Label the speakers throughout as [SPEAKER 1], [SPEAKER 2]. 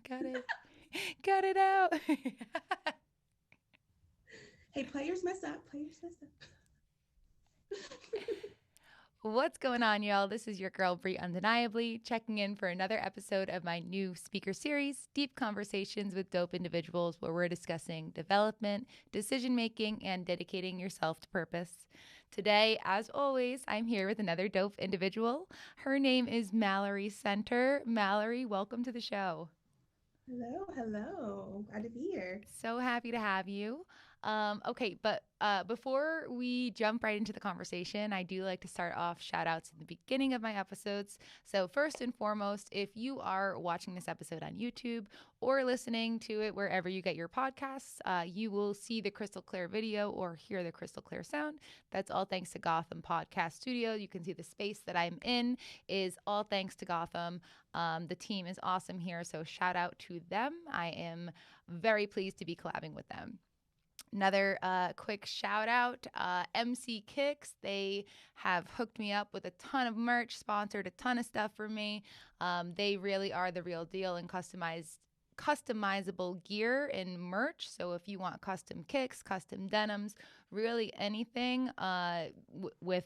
[SPEAKER 1] Got it. Got it out.
[SPEAKER 2] Hey, players mess up. Players mess up.
[SPEAKER 1] What's going on, y'all? This is your girl, Brie Undeniably, checking in for another episode of my new speaker series, Deep Conversations with Dope Individuals, where we're discussing development, decision making, and dedicating yourself to purpose. Today, as always, I'm here with another dope individual. Her name is Mallory Center. Mallory, welcome to the show.
[SPEAKER 2] Hello, hello. Glad to be here.
[SPEAKER 1] So happy to have you. Okay, but before we jump right into the conversation, I do like to start off shout outs in the beginning of my episodes. So, first and foremost, if you are watching this episode on YouTube or listening to it wherever you get your podcasts, you will see the crystal clear video or hear the crystal clear sound. That's all thanks to Gotham Podcast Studio. You can see the space that I'm in is all thanks to Gotham. The team is awesome here, so shout out to them. I am very pleased to be collabing with them. Another quick shout out, MC Kicks. They have hooked me up with a ton of merch, sponsored a ton of stuff for me. They really are the real deal in customizable gear and merch. So if you want custom kicks, custom denims, really anything with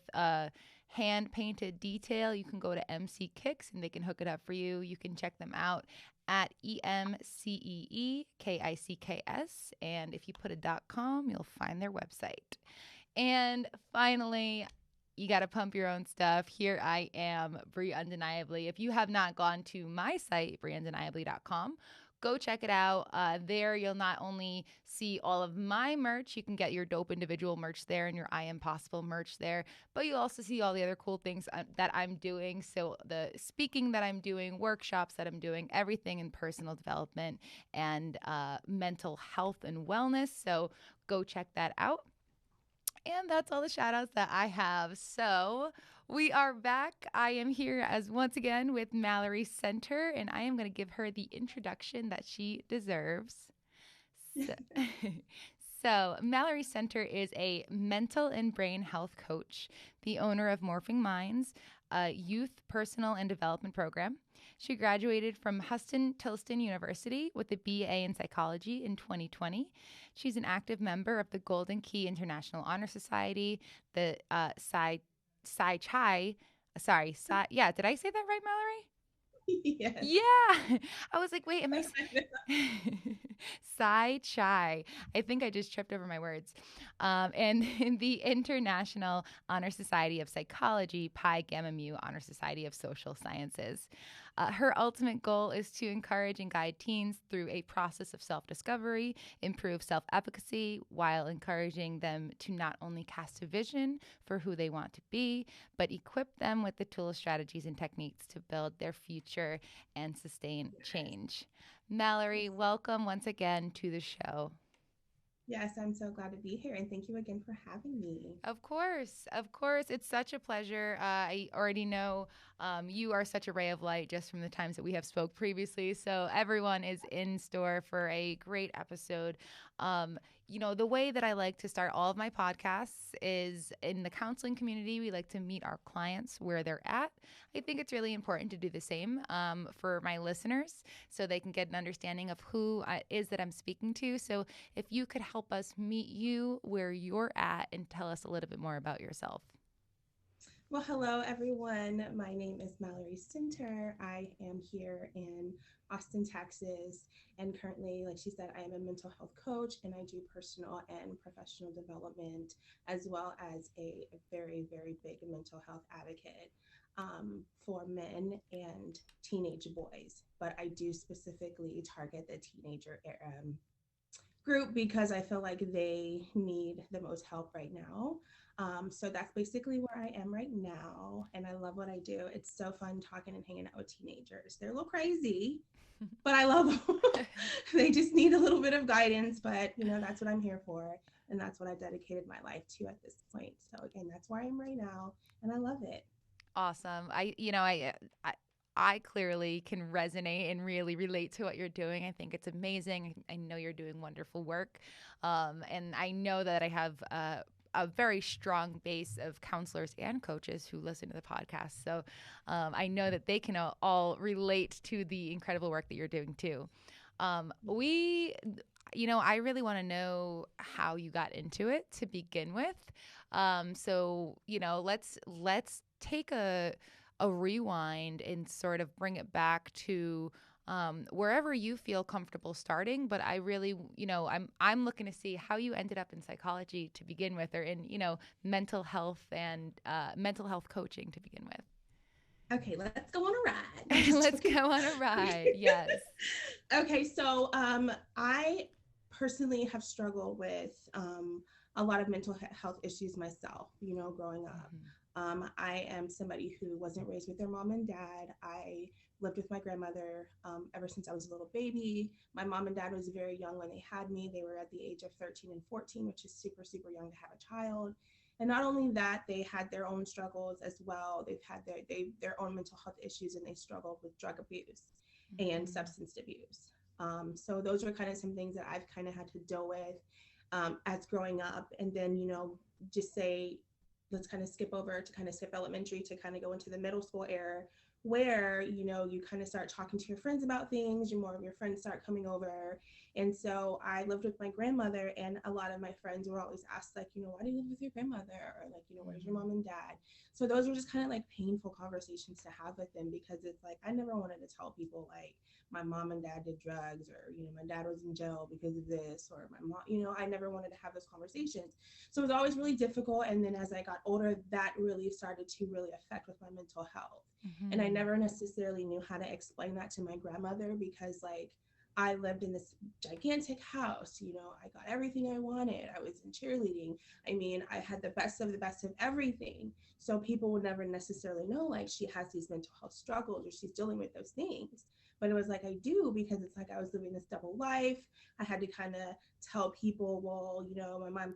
[SPEAKER 1] hand painted detail, you can go to MC Kicks and they can hook it up for you. You can check them out at EMCEEKICKS. And if you put a .com, you'll find their website. And finally, you got to pump your own stuff. Here I am, Brie Undeniably. If you have not gone to my site, brieundeniably.com, go check it out. There, you'll not only see all of my merch, you can get your dope individual merch there and your I Am Possible merch there, but you'll also see all the other cool things that I'm doing. So, the speaking that I'm doing, workshops that I'm doing, everything in personal development and mental health and wellness. So, go check that out. And that's all the shout outs that I have. So we are back. I am here as once again with Mallory Center, and I am going to give her the introduction that she deserves. So, so, Mallory Center is a mental and brain health coach, the owner of Morphing Minds, a youth personal and development program. She graduated from Huston-Tillotson University with a BA in psychology in 2020. She's an active member of the Golden Key International Honor Society, the Psi Chi. Sorry, yeah, did I say that right, Mallory?
[SPEAKER 2] Yes.
[SPEAKER 1] Yeah. I was like, wait, am I Psi Chi? I think I just tripped over my words. And in the International Honor Society of Psychology, Pi Gamma Mu Honor Society of Social Sciences. Her ultimate goal is to encourage and guide teens through a process of self discovery, improve self efficacy, while encouraging them to not only cast a vision for who they want to be, but equip them with the tools, strategies, and techniques to build their future and sustain change. Mallory, welcome once again to the show.
[SPEAKER 2] Yes, I'm so glad to be here. And thank you again for having me.
[SPEAKER 1] Of course, of course. It's such a pleasure. I already know you are such a ray of light just from the times that we have spoke previously. So everyone is in store for a great episode. The way that I like to start all of my podcasts is in the counseling community. We like to meet our clients where they're at. I think it's really important to do the same for my listeners so they can get an understanding of who it is that I'm speaking to. So if you could help us meet you where you're at and tell us a little bit more about yourself.
[SPEAKER 2] Well, hello, everyone. My name is Mallory Center. I am here in Austin, Texas. And currently, like she said, I am a mental health coach and I do personal and professional development, as well as a very, very big mental health advocate for men and teenage boys. But I do specifically target the teenager group because I feel like they need the most help right now. So that's basically where I am right now. And I love what I do. It's so fun talking and hanging out with teenagers. They're a little crazy, but I love them. They just need a little bit of guidance, but that's what I'm here for. And that's what I've dedicated my life to at this point. So again, that's where I am right now. And I love it.
[SPEAKER 1] Awesome. I clearly can resonate and really relate to what you're doing. I think it's amazing. I know you're doing wonderful work. And I know that I have a very strong base of counselors and coaches who listen to the podcast. So I know that they can all relate to the incredible work that you're doing too. I really want to know how you got into it to begin with. Let's take a rewind and sort of bring it back to wherever you feel comfortable starting. But I really, I'm looking to see how you ended up in psychology to begin with, or in, mental health and mental health coaching to begin with.
[SPEAKER 2] Okay, let's go on a ride.
[SPEAKER 1] Let's go on a ride. Yes.
[SPEAKER 2] Okay, so I personally have struggled with a lot of mental health issues myself, growing up. I am somebody who wasn't raised with their mom and dad. I lived with my grandmother ever since I was a little baby. My mom and dad was very young when they had me. They were at the age of 13 and 14, which is super, super young to have a child. And not only that, they had their own struggles as well. They've had their own mental health issues, and they struggled with drug abuse and substance abuse. So those were kind of some things that I've kind of had to deal with as growing up. And then, just say, let's kind of skip elementary to kind of go into the middle school era, where you kind of start talking to your friends about things, more of your friends start coming over. And so I lived with my grandmother, and a lot of my friends were always asked, like, why do you live with your grandmother, or like, where's your mom and dad? So those were just kind of like painful conversations to have with them, because it's like I never wanted to tell people like my mom and dad did drugs, or my dad was in jail because of this, or my mom, I never wanted to have those conversations. So it was always really difficult. And then as I got older, that really started to really affect with my mental health. And I never necessarily knew how to explain that to my grandmother, because like I lived in this gigantic house, I got everything I wanted. I was in cheerleading. I mean, I had the best of everything. So people would never necessarily know like she has these mental health struggles, or she's dealing with those things. But it was like I do, because it's like I was living this double life. I had to kind of tell people, well,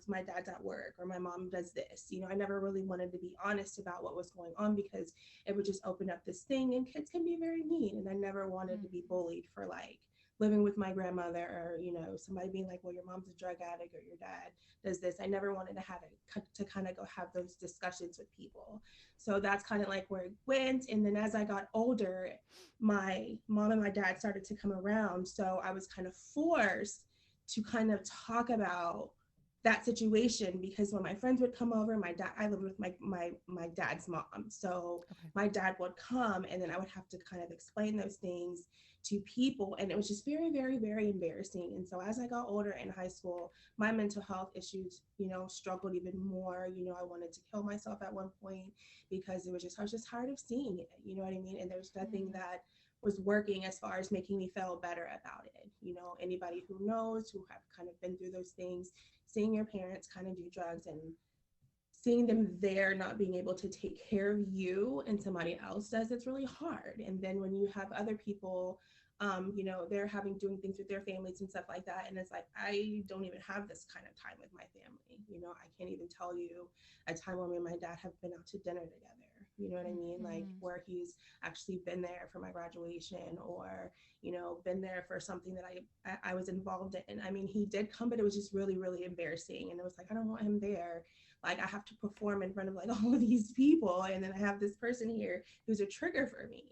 [SPEAKER 2] my dad's at work, or my mom does this. I never really wanted to be honest about what was going on, because it would just open up this thing, and kids can be very mean. And I never wanted to be bullied for like living with my grandmother, or somebody being like, well, your mom's a drug addict, or your dad does this. I never wanted to have it to kind of go have those discussions with people. So that's kind of like where it went. And then as I got older, my mom and my dad started to come around, so I was kind of forced to kind of talk about that situation, because when my friends would come over, I lived with my dad's mom, so my dad would come, and then I would have to kind of explain those things to people, and it was just very, very, very embarrassing. And so as I got older in high school, my mental health issues struggled even more. I wanted to kill myself at one point, because I was just tired of seeing it, you know what I mean? And there's nothing that was working as far as making me feel better about it. Anybody who knows, who have kind of been through those things, seeing your parents kind of do drugs, and seeing them there not being able to take care of you and somebody else does, it's really hard. And then when you have other people, they're doing things with their families and stuff like that, and it's like, I don't even have this kind of time with my family. I can't even tell you a time when me and my dad have been out to dinner together. You know what I mean? Like where he's actually been there for my graduation, or been there for something that I was involved in. I mean, he did come, but it was just really, really embarrassing. And it was like, I don't want him there. Like I have to perform in front of like all of these people, and then I have this person here who's a trigger for me.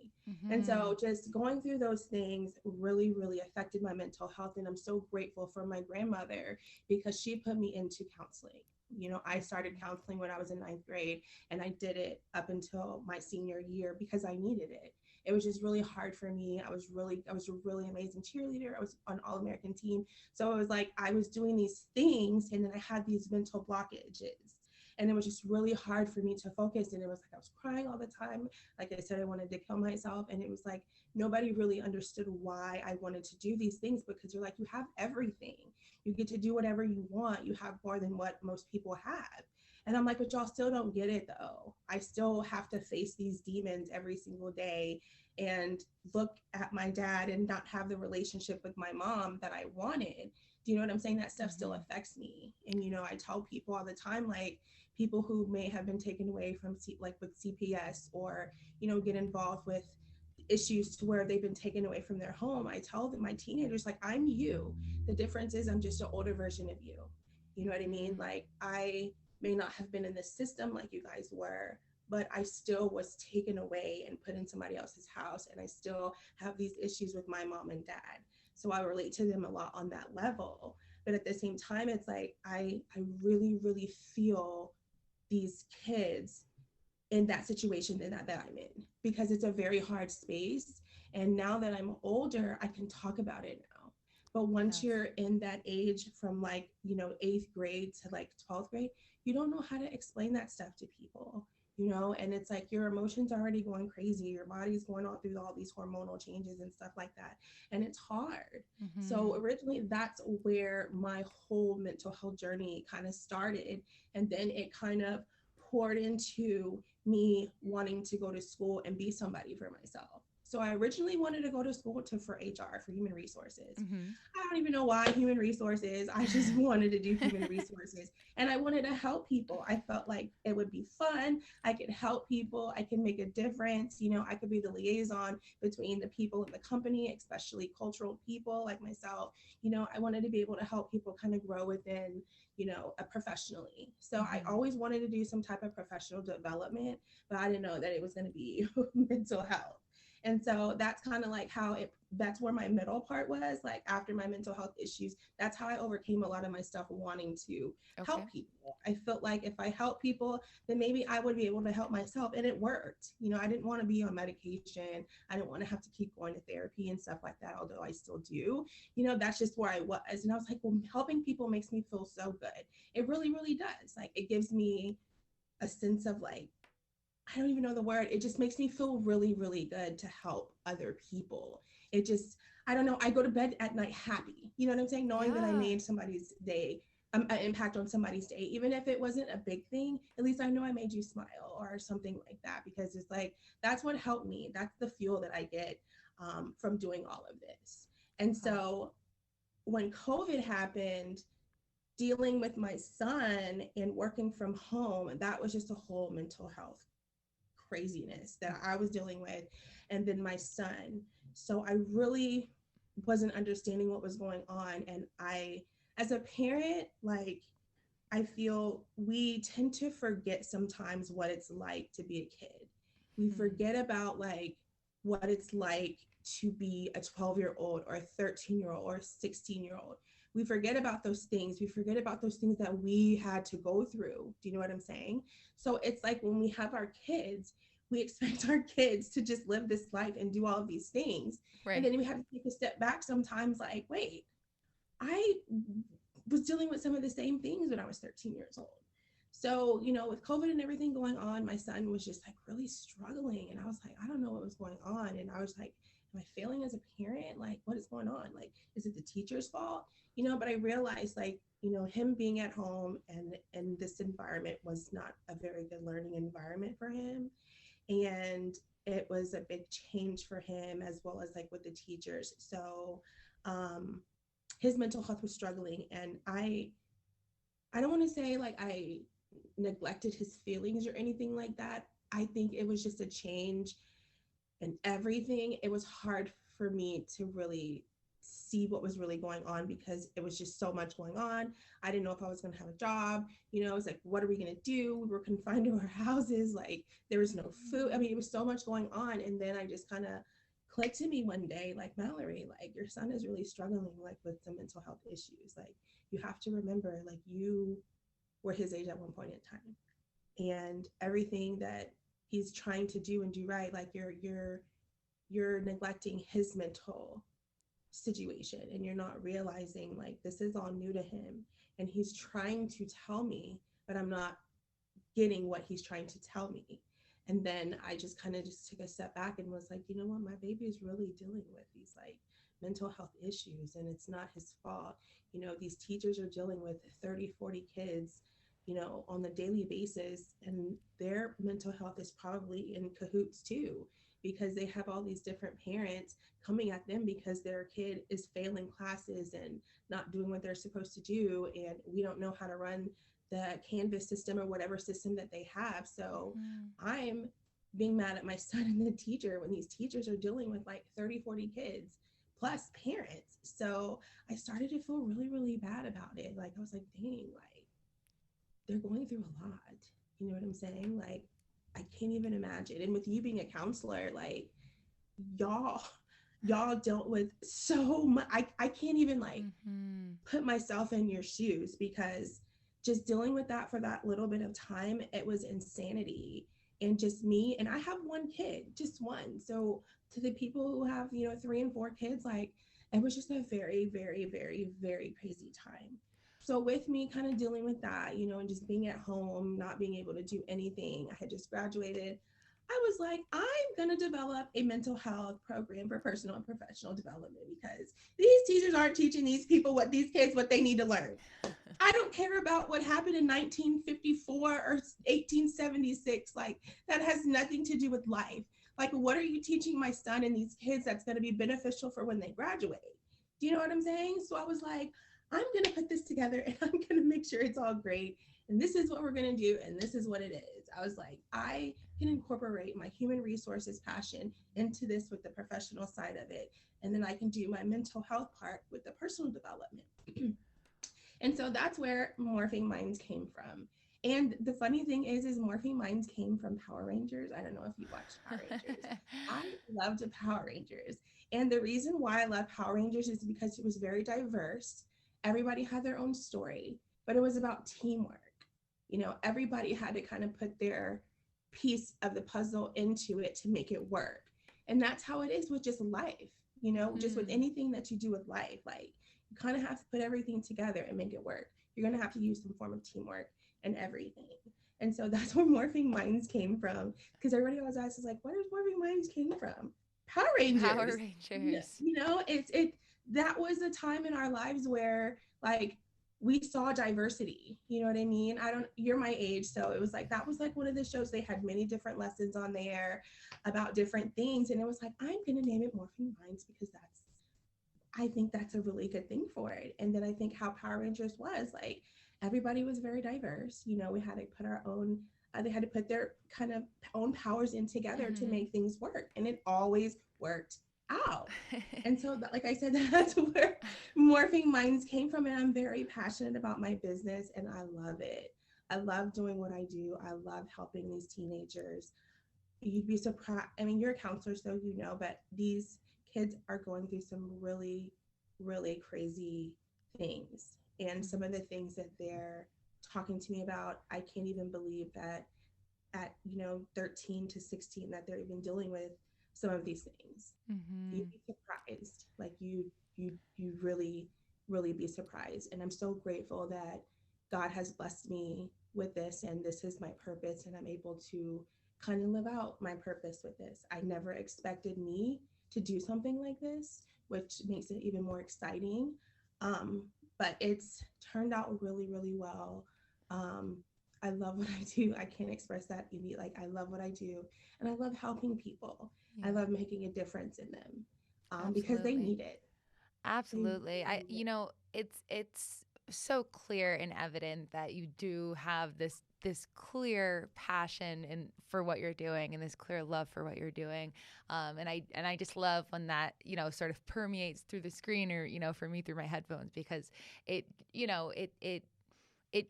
[SPEAKER 2] And so just going through those things really, really affected my mental health. And I'm so grateful for my grandmother, because she put me into counseling. I started counseling when I was in 9th grade, and I did it up until my senior year because I needed it. It was just really hard for me. I was a really amazing cheerleader. I was on All-American team. So it was like I was doing these things, and then I had these mental blockages. And it was just really hard for me to focus. And it was like I was crying all the time. Like I said, I wanted to kill myself. And it was like nobody really understood why I wanted to do these things, because you're like, you have everything. You get to do whatever you want. You have more than what most people have. And I'm like, but y'all still don't get it though. I still have to face these demons every single day and look at my dad and not have the relationship with my mom that I wanted. Do you know what I'm saying? That stuff still affects me. And, I tell people all the time, like people who may have been taken away from like with CPS, or, get involved with issues to where they've been taken away from their home. I tell them, my teenagers, like, I'm you. The difference is I'm just an older version of you. You know what I mean? Like may not have been in the system like you guys were, but I still was taken away and put in somebody else's house. And I still have these issues with my mom and dad. So I relate to them a lot on that level. But at the same time, it's like I really, really feel these kids in that situation that I'm in, because it's a very hard space. And now that I'm older, I can talk about it now. But once
[SPEAKER 1] Yes.
[SPEAKER 2] you're in that age from like, eighth grade to like 12th grade, you don't know how to explain that stuff to people, and it's like your emotions are already going crazy. Your body's going all through all these hormonal changes and stuff like that. And it's hard. So
[SPEAKER 1] Mm-hmm.
[SPEAKER 2] originally, that's where my whole mental health journey kind of started. And then it kind of poured into me wanting to go to school and be somebody for myself. So I originally wanted to go to school for HR, for human resources.
[SPEAKER 1] Mm-hmm.
[SPEAKER 2] I don't even know why human resources. I just wanted to do human resources, and I wanted to help people. I felt like it would be fun. I could help people. I can make a difference. I could be the liaison between the people in the company, especially cultural people like myself. I wanted to be able to help people kind of grow within, professionally. So I
[SPEAKER 1] Mm-hmm.
[SPEAKER 2] always wanted to do some type of professional development, but I didn't know that it was going to be mental health. And so that's kind of like that's where my middle part was. Like after my mental health issues, that's how I overcame a lot of my stuff wanting to
[SPEAKER 1] Okay.
[SPEAKER 2] help people. I felt like if I help people, then maybe I would be able to help myself. And it worked. I didn't want to be on medication. I didn't want to have to keep going to therapy and stuff like that, although I still do. That's just where I was. And I was like, well, helping people makes me feel so good. It really, really does. Like it gives me a sense of like, I don't even know the word. It just makes me feel really, really good to help other people. It just, I don't know. I go to bed at night happy. You know what I'm saying? Knowing that I
[SPEAKER 1] Yeah.
[SPEAKER 2] made somebody's day, an impact on somebody's day, even if it wasn't a big thing, at least I know I made you smile or something like that, because it's like, that's what helped me. That's the fuel that I get from doing all of this. And
[SPEAKER 1] Wow.
[SPEAKER 2] so when COVID happened, dealing with my son and working from home, that was just a whole mental health craziness that I was dealing with, and then my son. So I really wasn't understanding what was going on. And as a parent, like, I feel we tend to forget sometimes what it's like to be a kid. We
[SPEAKER 1] Hmm.
[SPEAKER 2] forget about like what it's like to be a 12-year-old or a 13-year-old or a 16-year-old. We forget about those things. We forget about those things that we had to go through. Do you know what I'm saying? So it's like when we have our kids, we expect our kids to just live this life and do all of these things. And
[SPEAKER 1] Right.
[SPEAKER 2] then we have to take a step back sometimes, like, wait, I was dealing with some of the same things when I was 13 years old. So, with COVID and everything going on, my son was just like really struggling. And I was like, I don't know what was going on. And I was like, am I failing as a parent? Like, what is going on? Like, is it the teacher's fault? But I realized like, him being at home and this environment was not a very good learning environment for him. And it was a big change for him as well as like with the teachers. So, um, his mental health was struggling, and I don't want to say like I neglected his feelings or anything like that. I think it was just a change in everything. It was hard for me to really see what was really going on because it was just so much going on. I didn't know if I was going to have a job. It was like, what are we going to do? We were confined to our houses. Like, there was no food. I
[SPEAKER 1] Mm.
[SPEAKER 2] mean, it was so much going on. And then I just kind of clicked to me one day, like, Mallory, like, your son is really struggling, like, with some mental health issues. Like, you have to remember, like, you were his age at one point in time. And everything that he's trying to do and do right, like, you're neglecting his mental situation, and you're not realizing like this is all new to him, and he's trying to tell me, but I'm not getting what he's trying to tell me. And then I just kind of just took a step back and was like, you know what, my baby is really dealing with these like mental health issues, and it's not his fault. These teachers are dealing with 30, 40 kids, on the daily basis, and their mental health is probably in cahoots too, because they have all these different parents coming at them because their kid is failing classes and not doing what they're supposed to do, and we don't know how to run the Canvas system or whatever system that they have. So
[SPEAKER 1] Mm.
[SPEAKER 2] I'm being mad at my son and the teacher when these teachers are dealing with like 30, 40 kids plus parents. So I started to feel really, really bad about it. Like, I was like, dang, like, they're going through a lot. You know what I'm saying? Like, I can't even imagine. And with you being a counselor, like, y'all, y'all dealt with so much. I can't even like
[SPEAKER 1] Mm-hmm.
[SPEAKER 2] put myself in your shoes, because just dealing with that for that little bit of time, it was insanity. And just me, and I have one kid, just one. So to the people who have, 3 and 4 kids, like, it was just a very, very, very, very crazy time. So with me kind of dealing with that, and just being at home, not being able to do anything, I had just graduated. I was like, I'm going to develop a mental health program for personal and professional development, because these teachers aren't teaching these people, what they need to learn. I don't care about what happened in 1954 or 1876. Like, that has nothing to do with life. Like, what are you teaching my son and these kids that's going to be beneficial for when they graduate? Do you know what I'm saying? So I was like, I'm going to put this together and I'm going to make sure it's all great. And this is what we're going to do. And this is what it is. I was like, I can incorporate my human resources passion into this with the professional side of it. And then I can do my mental health part with the personal development. And so that's where Morphing Minds came from. And the funny thing is Morphing Minds came from Power Rangers. I don't know if you watched Power Rangers. I loved the Power Rangers. And the reason why I love Power Rangers is because it was very diverse. Everybody had their own story, but it was about teamwork. Everybody had to kind of put their piece of the puzzle into it to make it work. And that's how it is with just life, just with anything that you do with life. Like, you kind of have to put everything together and make it work. You're going to have to use some form of teamwork and everything. And so that's where Morphing Minds came from. Because everybody always asks, like, where does Morphing Minds came from? Power Rangers.
[SPEAKER 1] Power Rangers.
[SPEAKER 2] That was a time in our lives where, like, we saw diversity. You know what I mean? You're my age. So it was like, that was like one of the shows. They had many different lessons on there about different things. And it was like, I'm going to name it Morphing Minds because I think that's a really good thing for it. And then I think how Power Rangers was, like, everybody was very diverse. We had to put our own, they had to put their kind of own powers in together to make things work. And it always worked out. And so, like I said, that's where Morphing Minds came from. And I'm very passionate about my business and I love it. I love doing what I do. I love helping these teenagers. You'd be surprised. I mean, you're a counselor, so but these kids are going through some really, really crazy things. And some of the things that they're talking to me about, I can't even believe that at, 13 to 16, that they're even dealing with some of these things. You'd be surprised. Like, you really, really be surprised. And I'm so grateful that God has blessed me with this, and this is my purpose, and I'm able to kind of live out my purpose with this. I never expected me to do something like this, which makes it even more exciting. But it's turned out really, really well. I love what I do. I can't express that. Like, I love what I do, and I love helping people. Yeah. I love making a difference in them because they need it.
[SPEAKER 1] Absolutely. It's so clear and evident that you do have this clear passion for what you're doing and this clear love for what you're doing. And I just love when that, sort of permeates through the screen or, for me through my headphones, because it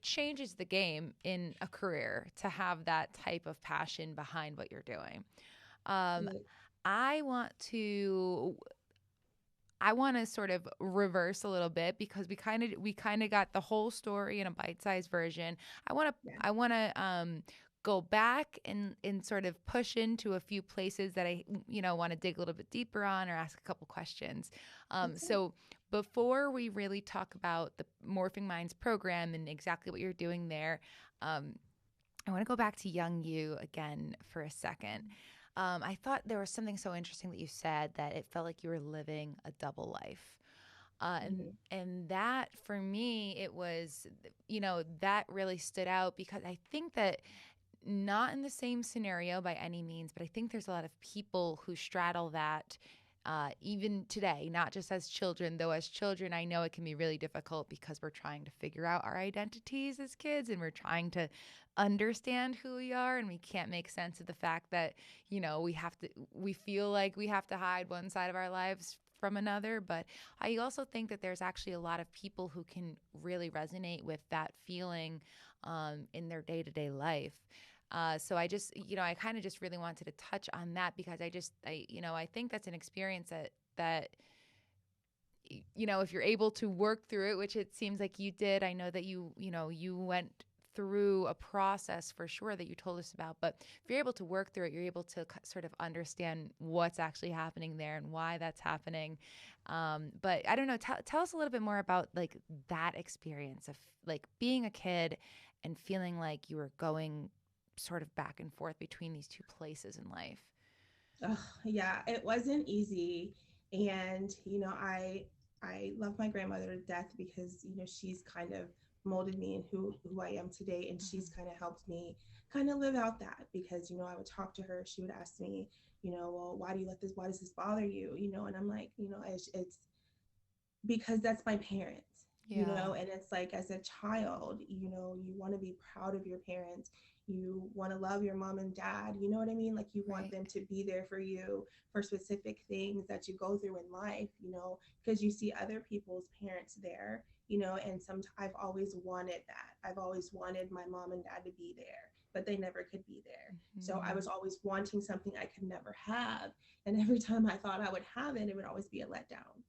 [SPEAKER 1] changes the game in a career to have that type of passion behind what you're doing. I want to sort of reverse a little bit, because we kind of got the whole story in a bite-sized version. I want to go back and sort of push into a few places that I want to dig a little bit deeper on or ask a couple questions. So before we really talk about the Morphing Minds program and exactly what you're doing there, I want to go back to young you again for a second. I thought there was something so interesting that you said, that it felt like you were living a double life. And that for me, it was, that really stood out, because I think that not in the same scenario by any means, but I think there's a lot of people who straddle that even today, not just as children, though as children, I know it can be really difficult because we're trying to figure out our identities as kids, and we're trying to understand who we are, and we can't make sense of the fact that, we feel like we have to hide one side of our lives from another. But I also think that there's actually a lot of people who can really resonate with that feeling in their day-to-day life. So I just, I kind of just really wanted to touch on that because I think that's an experience that if you're able to work through it, which it seems like you did. I know that you went through a process for sure that you told us about, but if you're able to work through it, you're able to sort of understand what's actually happening there and why that's happening. But I don't know, tell us a little bit more about like that experience of like being a kid and feeling like you were going sort of back and forth between these two places in life.
[SPEAKER 2] Yeah, it wasn't easy. And, I love my grandmother to death because, she's kind of molded me in who I am today. And she's kind of helped me kind of live out that because, I would talk to her. She would ask me, well, why does this bother you? And I'm like, it's because that's my parents,
[SPEAKER 1] Yeah.
[SPEAKER 2] and it's like as a child, you want to be proud of your parents. You want to love your mom and dad, you know what I mean? Like you want
[SPEAKER 1] Right.
[SPEAKER 2] them to be there for you for specific things that you go through in life, because you see other people's parents there, and I've always wanted that. I've always wanted my mom and dad to be there, but they never could be there. So I
[SPEAKER 1] Mm-hmm.
[SPEAKER 2] was always wanting something I could never have. And every time I thought I would have it, it would always be a letdown.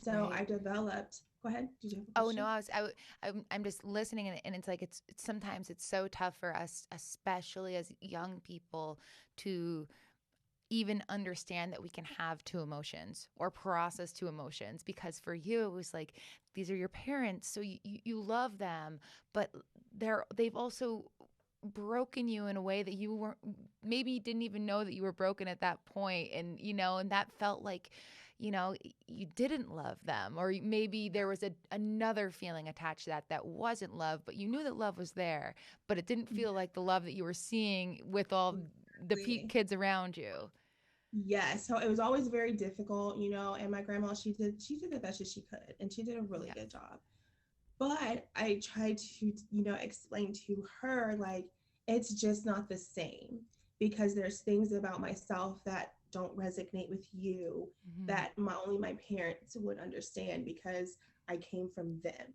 [SPEAKER 2] So
[SPEAKER 1] Right.
[SPEAKER 2] I developed. Go ahead. Did you have a
[SPEAKER 1] Oh no,
[SPEAKER 2] question?
[SPEAKER 1] I'm just listening, and it's like it's sometimes it's so tough for us, especially as young people, to even understand that we can have two emotions or process two emotions, because for you it was like these are your parents, so you love them, but they've also broken you in a way that you weren't, maybe didn't even know that you were broken at that point, and that felt like you didn't love them, or maybe there was another feeling attached to that wasn't love, but you knew that love was there, but it didn't feel like the love that you were seeing with all the
[SPEAKER 2] Exactly.
[SPEAKER 1] kids around you.
[SPEAKER 2] Yes. So it was always very difficult, and my grandma, she did the best that she could, and she did a really
[SPEAKER 1] Yeah.
[SPEAKER 2] good job. But I tried to, explain to her like it's just not the same because there's things about myself that don't resonate with you
[SPEAKER 1] Mm-hmm.
[SPEAKER 2] that only my parents would understand because I came from them.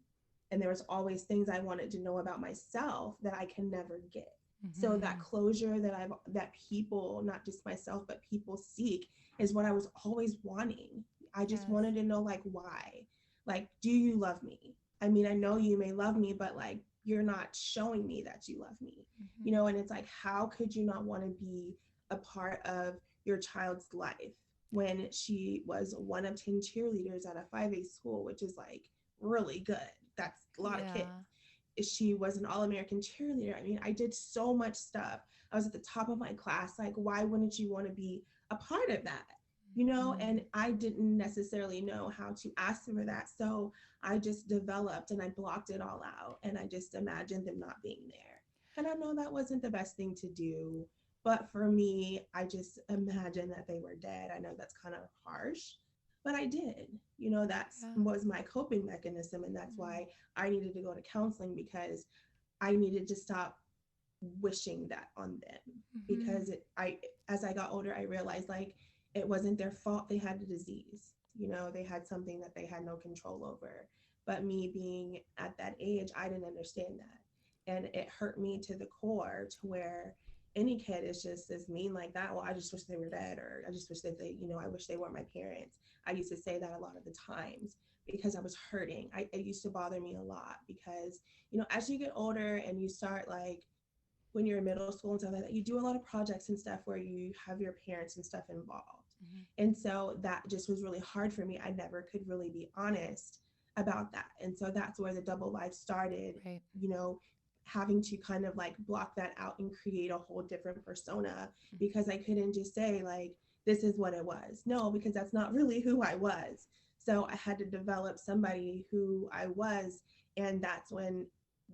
[SPEAKER 2] And there was always things I wanted to know about myself that I can never get. So that
[SPEAKER 1] Mm-hmm.
[SPEAKER 2] closure that people, not just myself, but people seek is what I was always wanting. I just
[SPEAKER 1] Yes.
[SPEAKER 2] wanted to know like why. Like, do you love me? I mean, I know you may love me, but like you're not showing me that you love me,
[SPEAKER 1] Mm-hmm.
[SPEAKER 2] and it's like, how could you not want to be a part of your child's life when she was one of 10 cheerleaders at a 5A school, which is like really good. That's a lot of kids.
[SPEAKER 1] Yeah.
[SPEAKER 2] She was an all-American cheerleader. I mean, I did so much stuff. I was at the top of my class. Like, why wouldn't you want to be a part of that?
[SPEAKER 1] Mm-hmm.
[SPEAKER 2] And I didn't necessarily know how to ask for that. So I just developed and I blocked it all out. And I just imagined them not being there. And I know that wasn't the best thing to do. But for me, I just imagined that they were dead. I know that's kind of harsh, but I did. That
[SPEAKER 1] Yeah.
[SPEAKER 2] was my coping mechanism. And that's
[SPEAKER 1] Mm-hmm.
[SPEAKER 2] why I needed to go to counseling because I needed to stop wishing that on them.
[SPEAKER 1] Mm-hmm.
[SPEAKER 2] Because as I got older, I realized like it wasn't their fault they had the disease. They had something that they had no control over. But me being at that age, I didn't understand that. And it hurt me to the core to where any kid is just as mean like that. Well, I just wish they were dead, or I just wish that I wish they weren't my parents. I used to say that a lot of the times because I was hurting. It used to bother me a lot because, as you get older and you start like when you're in middle school and stuff like that, you do a lot of projects and stuff where you have your parents and stuff involved.
[SPEAKER 1] Mm-hmm.
[SPEAKER 2] And so that just was really hard for me. I never could really be honest about that. And so that's where the double life started,
[SPEAKER 1] Right.
[SPEAKER 2] you know, having to kind of like block that out and create a whole different persona because I couldn't just say, like, this is what it was. No, because that's not really who I was. So I had to develop somebody who I was. And that's when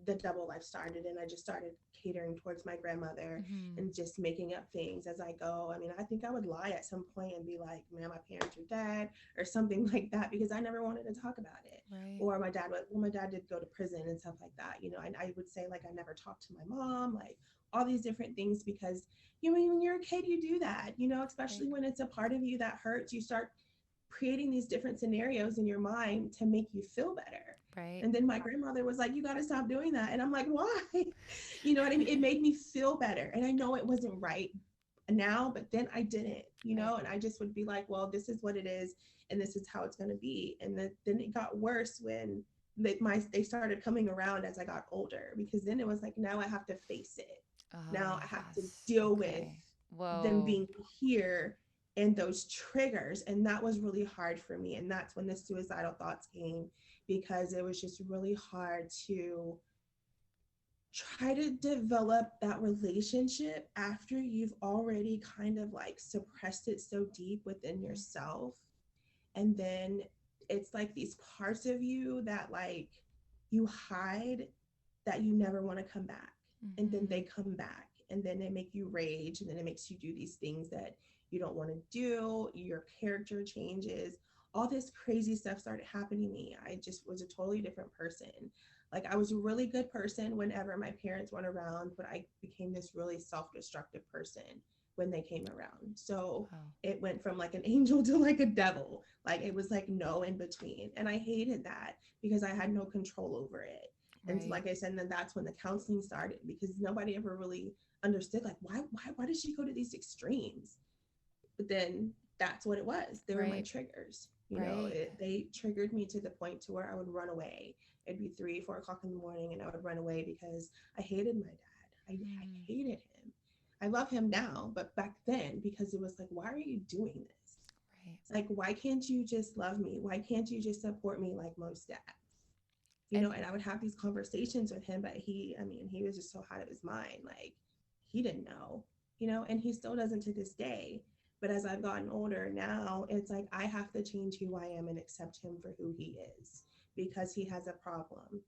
[SPEAKER 2] the double life started, and I just started catering towards my grandmother
[SPEAKER 1] Mm-hmm.
[SPEAKER 2] and just making up things as I go. I mean, I think I would lie at some point and be like, man, my parents are dead or something like that because I never wanted to talk about it.
[SPEAKER 1] Right.
[SPEAKER 2] Or my dad did go to prison and stuff like that. I would say like I never talked to my mom, like all these different things because when you're a kid, you do that,
[SPEAKER 1] Right.
[SPEAKER 2] especially when it's a part of you that hurts. You start creating these different scenarios in your mind to make you feel better.
[SPEAKER 1] Right.
[SPEAKER 2] And then my grandmother was like, you got to stop doing that. And I'm like, why? You know what I mean? It made me feel better. And I know it wasn't right now, but then I didn't,
[SPEAKER 1] Right.
[SPEAKER 2] and I just would be like, well, this is what it is. And this is how it's going to be. And then it got worse when they started coming around as I got older, because then it was like, now I have to face it.
[SPEAKER 1] Oh,
[SPEAKER 2] Now I have to
[SPEAKER 1] yes.
[SPEAKER 2] deal with
[SPEAKER 1] Okay.
[SPEAKER 2] them
[SPEAKER 1] Whoa.
[SPEAKER 2] being here and those triggers. And that was really hard for me. And that's when the suicidal thoughts came, because it was just really hard to try to develop that relationship after you've already kind of like suppressed it so deep within yourself. And then it's like these parts of you that like you hide, that you never want to come back. And then
[SPEAKER 1] Mm-hmm.
[SPEAKER 2] they come back, and then they make you rage, and then it makes you do these things that you don't want to do. Your character changes. All this crazy stuff started happening to me. I just was a totally different person. Like, I was a really good person whenever my parents weren't around, but I became this really self-destructive person when they came around. So
[SPEAKER 1] Wow.
[SPEAKER 2] it went from like an angel to like a devil. Like, it was like no in between. And I hated that because I had no control over it. And so,
[SPEAKER 1] Right.
[SPEAKER 2] like I said, and then that's when the counseling started, because nobody ever really understood, like, why did she go to these extremes? But then that's what it was. They were my
[SPEAKER 1] Right.
[SPEAKER 2] triggers.
[SPEAKER 1] Right.
[SPEAKER 2] They triggered me to the point to where I would run away. It'd be 3, 4 o'clock in the morning, and I would run away because I hated my dad. I
[SPEAKER 1] Mm.
[SPEAKER 2] hated him. I love him now, but back then, because it was like, why are you doing this?
[SPEAKER 1] Right.
[SPEAKER 2] Like, why can't you just love me? Why can't you just support me like most dads?
[SPEAKER 1] And
[SPEAKER 2] And I would have these conversations with him, but he was just so out of his mind. Like, he didn't know, and he still doesn't to this day. But as I've gotten older now, it's like I have to change who I am and accept him for who he is, because he has a problem,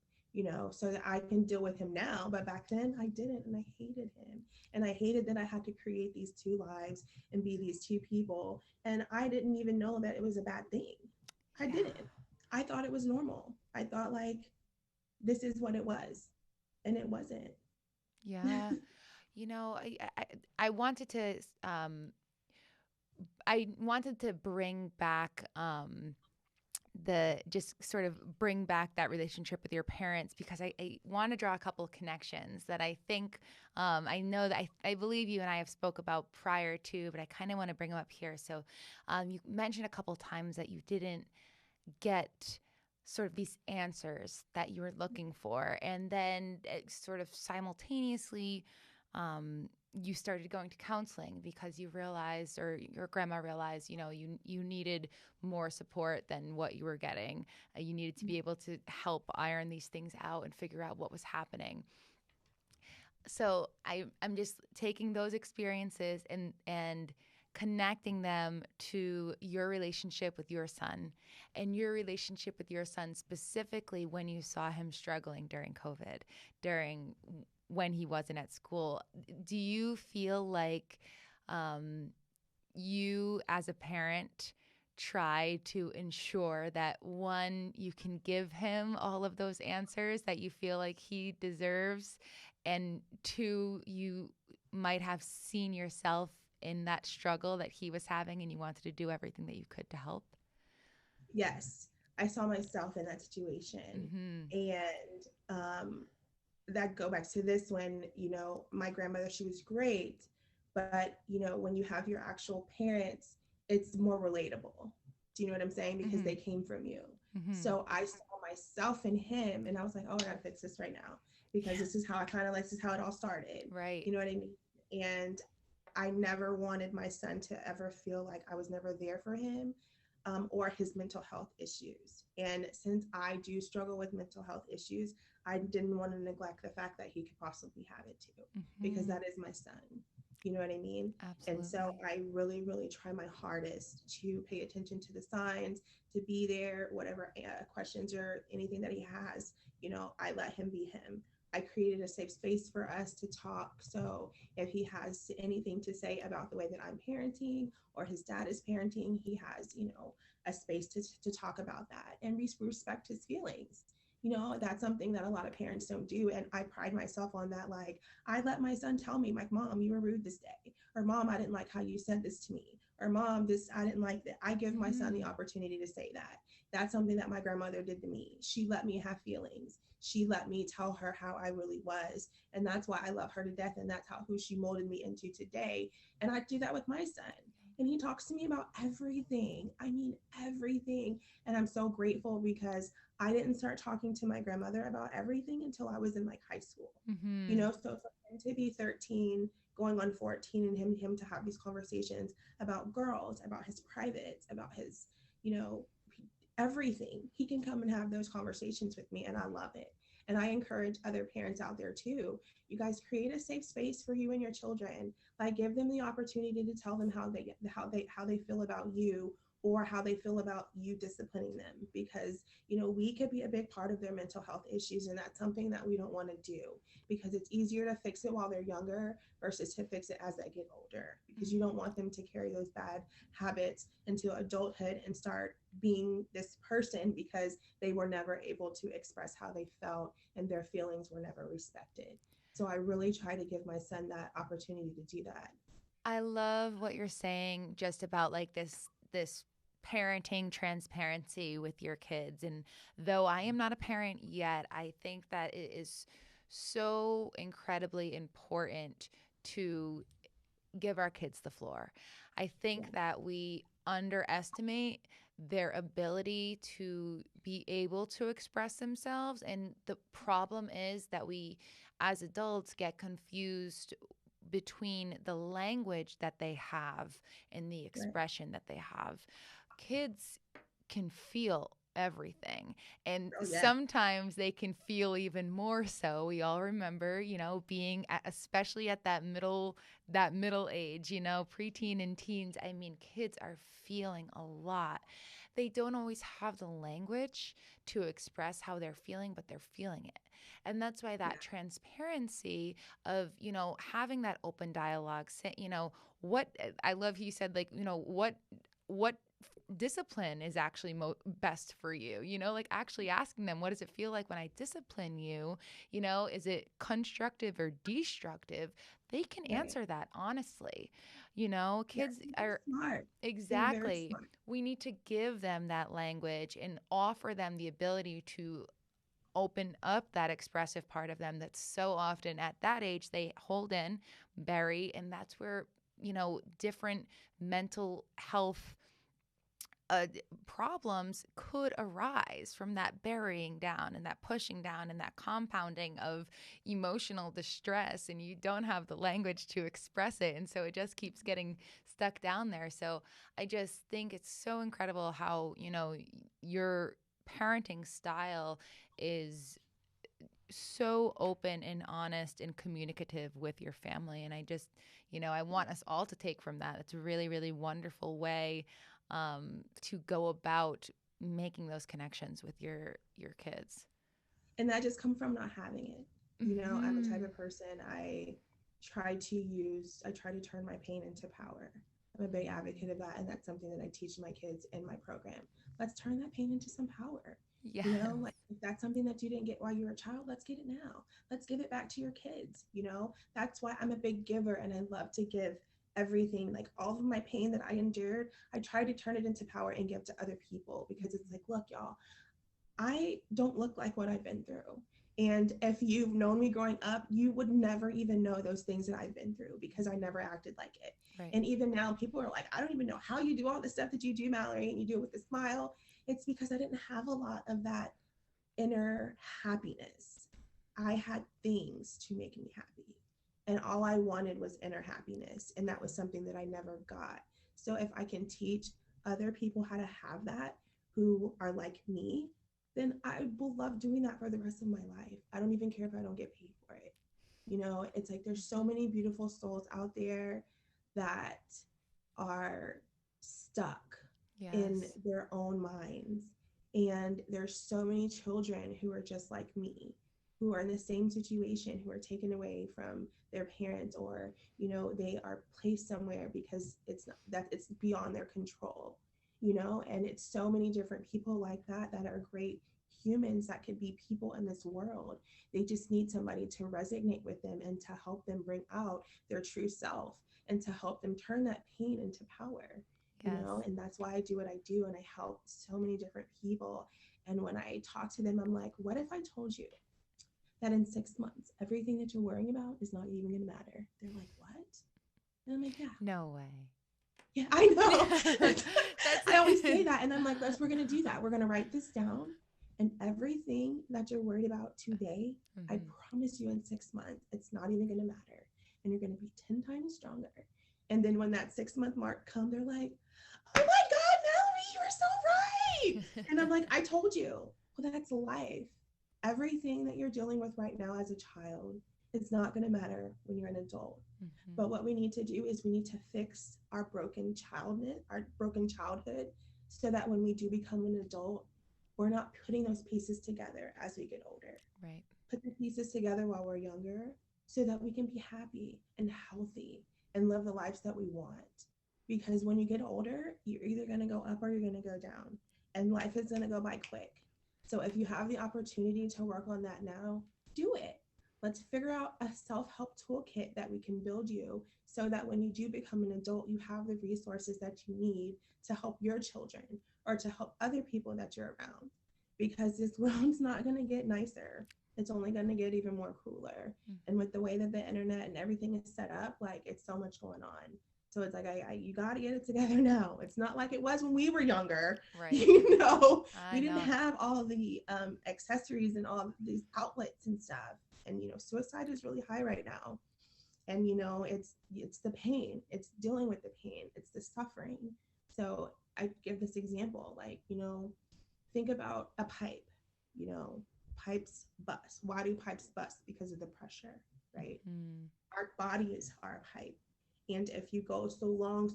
[SPEAKER 2] so that I can deal with him now. But back then I didn't, and I hated him. And I hated that I had to create these two lives and be these two people. And I didn't even know that it was a bad thing. I
[SPEAKER 1] yeah.
[SPEAKER 2] didn't. I thought it was normal. I thought like this is what it was, and it wasn't.
[SPEAKER 1] Yeah. You know, I wanted to I wanted to bring back the just sort of bring back that relationship with your parents, because I want to draw a couple of connections that I think I know that I believe you and I have spoke about prior to, but I kind of want to bring them up here. So you mentioned a couple times that you didn't get sort of these answers that you were looking for, and then sort of simultaneously you started going to counseling because you realized, or your grandma realized, you needed more support than what you were getting. You needed to be able to help iron these things out and figure out what was happening. So I'm just taking those experiences and connecting them to your relationship with your son, and your relationship with your son specifically when you saw him struggling during COVID, during when he wasn't at school. Do you feel like um, you as a parent try to ensure that, one, you can give him all of those answers that you feel like he deserves, and two, you might have seen yourself in that struggle that he was having and you wanted to do everything that you could to help?
[SPEAKER 2] Yes, I saw myself in that situation.
[SPEAKER 1] Mm-hmm.
[SPEAKER 2] And that go back to this when, my grandmother, she was great, but when you have your actual parents, it's more relatable. Do you know what I'm saying? Because
[SPEAKER 1] Mm-hmm.
[SPEAKER 2] they came from you.
[SPEAKER 1] Mm-hmm.
[SPEAKER 2] So I saw myself in him, and I was like, oh, I gotta fix this right now, because
[SPEAKER 1] Yeah.
[SPEAKER 2] this is how I kind of like, this is how it all started.
[SPEAKER 1] Right.
[SPEAKER 2] You know what I mean? And I never wanted my son to ever feel like I was never there for him, or his mental health issues. And since I do struggle with mental health issues, I didn't want to neglect the fact that he could possibly have it too, because
[SPEAKER 1] Mm-hmm.
[SPEAKER 2] that is my son. You know what I mean? And so
[SPEAKER 1] Absolutely.
[SPEAKER 2] I really, really try my hardest to pay attention to the signs, to be there, whatever questions or anything that he has, I let him be him. I created a safe space for us to talk. So if he has anything to say about the way that I'm parenting, or his dad is parenting, he has, a space to talk about that and respect his feelings. That's something that a lot of parents don't do. And I pride myself on that. Like, I let my son tell me, like, Mom, you were rude this day. Or, Mom, I didn't like how you said this to me. or mom, this, I didn't like that. I give my son the
[SPEAKER 1] Mhm.
[SPEAKER 2] opportunity to say that. That's something that my grandmother did to me. She let me have feelings. She let me tell her how I really was. And that's why I love her to death. And that's how who she molded me into today. And I do that with my son. And he talks to me about everything. I mean, everything. And I'm so grateful because I didn't start talking to my grandmother about everything until I was in like high school. You
[SPEAKER 1] Mhm.
[SPEAKER 2] know, so for him to be 13, going on 14, and him to have these conversations about girls, about his privates, about his, you know, everything. He can come and have those conversations with me, and I love it. And I encourage other parents out there too. You guys create a safe space for you and your children. Like give them the opportunity to tell them how they feel about you, or how they feel about you disciplining them, because we could be a big part of their mental health issues, and that's something that we don't want to do, because it's easier to fix it while they're younger versus to fix it as they get older, because you don't want them to carry those bad habits into adulthood and start being this person because they were never able to express how they felt and their feelings were never respected. So I really try to give my son that opportunity to do that.
[SPEAKER 1] I love what you're saying just about like this parenting transparency with your kids. And though I am not a parent yet, I think that it is so incredibly important to give our kids the floor. I
[SPEAKER 2] Yeah,
[SPEAKER 1] think that we underestimate their ability to be able to express themselves. And the problem is that we, as adults, get confused between the language that they have and the
[SPEAKER 2] right.
[SPEAKER 1] expression that they have. Kids can feel everything, and
[SPEAKER 2] Oh yeah.
[SPEAKER 1] sometimes they can feel even more so. We all remember, being especially at that middle age, preteen and teens. I mean, kids are feeling a lot. They don't always have the language to express how they're feeling, but they're feeling it. And that's why that
[SPEAKER 2] Yeah.
[SPEAKER 1] transparency of, having that open dialogue, what I love, he said, like, what discipline is actually best for you, like actually asking them, what does it feel like when I discipline you, is it constructive or destructive? They can
[SPEAKER 2] Right.
[SPEAKER 1] answer that honestly.
[SPEAKER 2] Yeah.
[SPEAKER 1] Kids
[SPEAKER 2] They're
[SPEAKER 1] are
[SPEAKER 2] smart. They're very
[SPEAKER 1] exactly,
[SPEAKER 2] smart.
[SPEAKER 1] we need to give them that language and offer them the ability to open up that expressive part of them that's so often at that age they hold in, bury, and that's where, different mental health uh, problems could arise from that burying down and that pushing down and that compounding of emotional distress, and you don't have the language to express it, and so it just keeps getting stuck down there. So I just think it's so incredible how, your parenting style is so open and honest and communicative with your family. And I just, I want us all to take from that. It's a really, really wonderful way to go about making those connections with your kids.
[SPEAKER 2] And that just comes from not having it. I'm a type
[SPEAKER 1] Hmm.
[SPEAKER 2] of person, I try to turn my pain into power. I'm a big advocate of that, and that's something that I teach my kids in my program. Let's turn that pain into some power.
[SPEAKER 1] Yes.
[SPEAKER 2] Like if that's something that you didn't get while you were a child, let's get it now. Let's give it back to your kids. That's why I'm a big giver, and I love to give everything. Like all of my pain that I endured, I try to turn it into power and give to other people, because it's like, look, y'all, I don't look like what I've been through. And if you've known me growing up, you would never even know those things that I've been through, because I never acted like it.
[SPEAKER 1] Right.
[SPEAKER 2] And even now, people are like, I don't even know how you do all the stuff that you do, Mallory, and you do it with a smile. It's because I didn't have a lot of that inner happiness. I had things to make me happy. And all I wanted was inner happiness. And that was something that I never got. So if I can teach other people how to have that, who are like me, then I will love doing that for the rest of my life. I don't even care if I don't get paid for it. It's like there's so many beautiful souls out there that are stuck in
[SPEAKER 1] Yes.
[SPEAKER 2] their own minds. And there's so many children who are just like me, who are in the same situation, who are taken away from their parents, or, they are placed somewhere because it's beyond their control, and it's so many different people like that are great humans that could be people in this world. They just need somebody to resonate with them and to help them bring out their true self, and to help them turn that pain into power.
[SPEAKER 1] Yes.
[SPEAKER 2] And that's why I do what I do. And I help so many different people. And when I talk to them, I'm like, what if I told you that in 6 months, everything that you're worrying about is not even going to matter? They're like, what? And I'm like, yeah.
[SPEAKER 1] No way.
[SPEAKER 2] Yeah, I know.
[SPEAKER 1] That's
[SPEAKER 2] I always say that. And I'm like, we're going to do that. We're going to write this down. And everything that you're worried about today, I promise you in 6 months, it's not even going to matter. And you're going to be 10 times stronger. And then when that 6-month mark comes, they're like, oh my God, Mallory, you are so right. And I'm like, I told you. Well, that's life. Everything that you're dealing with right now as a child, it's not going to matter when you're an adult. But what we need to do is we need to fix our broken childhood, so that when we do become an adult, we're not putting those pieces together as we get older.
[SPEAKER 1] Right.
[SPEAKER 2] Put the pieces together while we're younger, so that we can be happy and healthy and live the lives that we want. Because when you get older, you're either going to go up or you're going to go down, and life is going to go by quick. So if you have the opportunity to work on that now, do it. Let's figure out a self-help toolkit that we can build you, so that when you do become an adult, you have the resources that you need to help your children or to help other people that you're around. Because this world's not going to get nicer. It's only going to get even more crueler. And with the way that the internet and everything is set up, like, it's so much going on. So it's like, you got to get it together now. It's not like it was when we were younger.
[SPEAKER 1] Right.
[SPEAKER 2] We didn't have all the accessories and all these outlets and stuff. And, suicide is really high right now. And, it's the pain. It's dealing with the pain. It's the suffering. So I give this example, like, think about a pipe. Pipes bust. Why do pipes bust? Because of the pressure, right? Our body is our pipe. And if you go so long,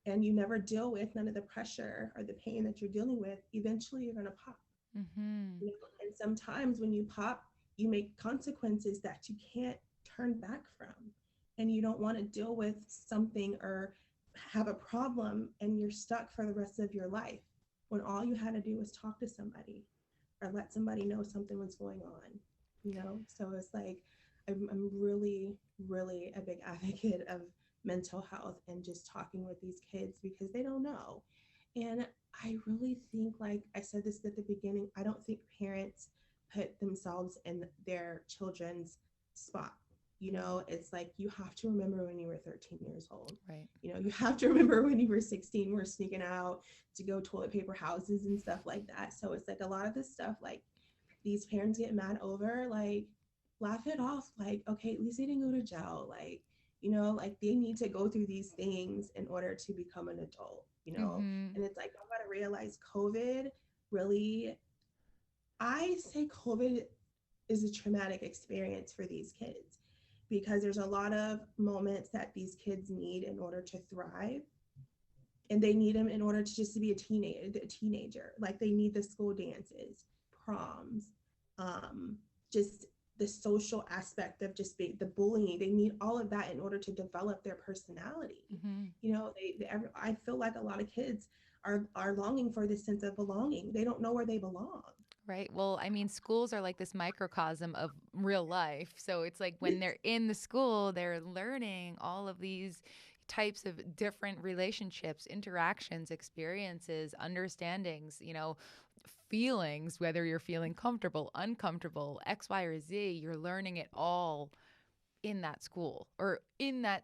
[SPEAKER 2] and you never deal with none of the pressure or the pain that you're dealing with, eventually you're going to pop. And sometimes when you pop, you make consequences that you can't turn back from. And you don't want to deal with something or have a problem and you're stuck for the rest of your life, when all you had to do was talk to somebody or let somebody know something was going on. So it's like, I'm really, really a big advocate of mental health and just talking with these kids, because they don't know. And I really think, like I said this at the beginning, I don't think parents put themselves in their children's spot. It's like, you have to remember when you were 13 years old.
[SPEAKER 1] Right.
[SPEAKER 2] You have to remember when you were 16, we're sneaking out to go toilet paper houses and stuff like that. So it's like, a lot of this stuff, like, these parents get mad over, like, laugh it off. Like, okay, at least they didn't go to jail. Like, like, they need to go through these things in order to become an adult, And it's like, I gotta realize COVID really, I say COVID is a traumatic experience for these kids, because there's a lot of moments that these kids need in order to thrive. And they need them in order to just to be a teenager. Like, they need the school dances, proms, just the social aspect of just being the bullying. They need all of that in order to develop their personality. I feel like a lot of kids are longing for this sense of belonging. They don't know where they belong.
[SPEAKER 1] Right. Well, I mean, schools are like this microcosm of real life. So it's like, when they're in the school, they're learning all of these types of different relationships, interactions, experiences, understandings, feelings, whether you're feeling comfortable, uncomfortable, X, Y, or Z, you're learning it all in that school, or in that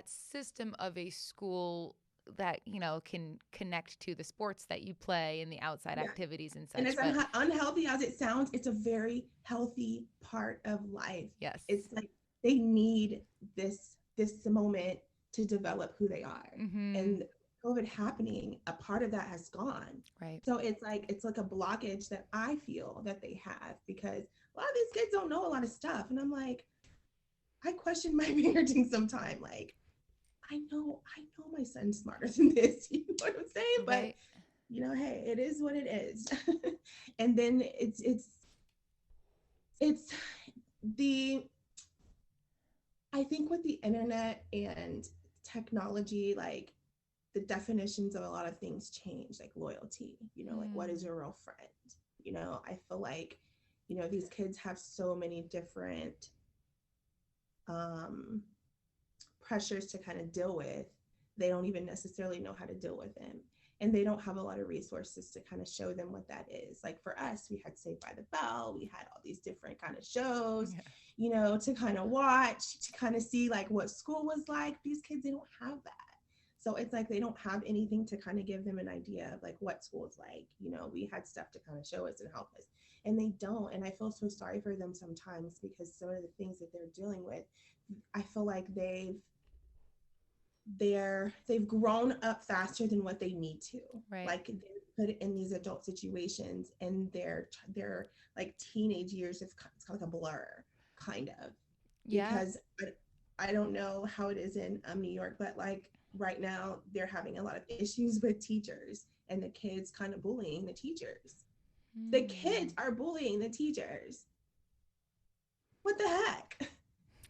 [SPEAKER 1] system of a school that, can connect to the sports that you play and the outside activities and such.
[SPEAKER 2] And as unhealthy as it sounds, it's a very healthy part of life.
[SPEAKER 1] Yes.
[SPEAKER 2] It's like, they need this moment to develop who they are. And COVID happening, a part of that has gone.
[SPEAKER 1] Right.
[SPEAKER 2] So it's like a blockage that I feel that they have, because a lot of these kids don't know a lot of stuff. And I'm like, I question my parenting sometime. Like, I know my son's smarter than this, you know what I'm saying? But
[SPEAKER 1] right.
[SPEAKER 2] Hey, it is what it is. And then it's I think with the internet and technology, like, the definitions of a lot of things change, like loyalty, like, what is your real friend? I feel like, these kids have so many different pressures to kind of deal with. they don't even necessarily know how to deal with them. And they don't have a lot of resources to kind of show them what that is. Like for us, we had Saved by the Bell, we had all these different kind of shows,
[SPEAKER 1] Yeah.
[SPEAKER 2] to kind of watch, to kind of see like what school was like. These kids, they don't have that. So it's like they don't have anything to kind of give them an idea of like what school is like. We had stuff to kind of show us and help us. And they don't. And I feel so sorry for them sometimes because some of the things that they're dealing with, I feel like they've grown up faster than what they need to.
[SPEAKER 1] Right.
[SPEAKER 2] Like they're put in these adult situations, and their like teenage years, it's kind of like a blur, kind of,
[SPEAKER 1] Yeah.
[SPEAKER 2] because I don't know how it is in New York, but like right now they're having a lot of issues with teachers and the kids kind of bullying the teachers. The
[SPEAKER 1] Hmm.
[SPEAKER 2] kids are bullying the teachers. What the heck?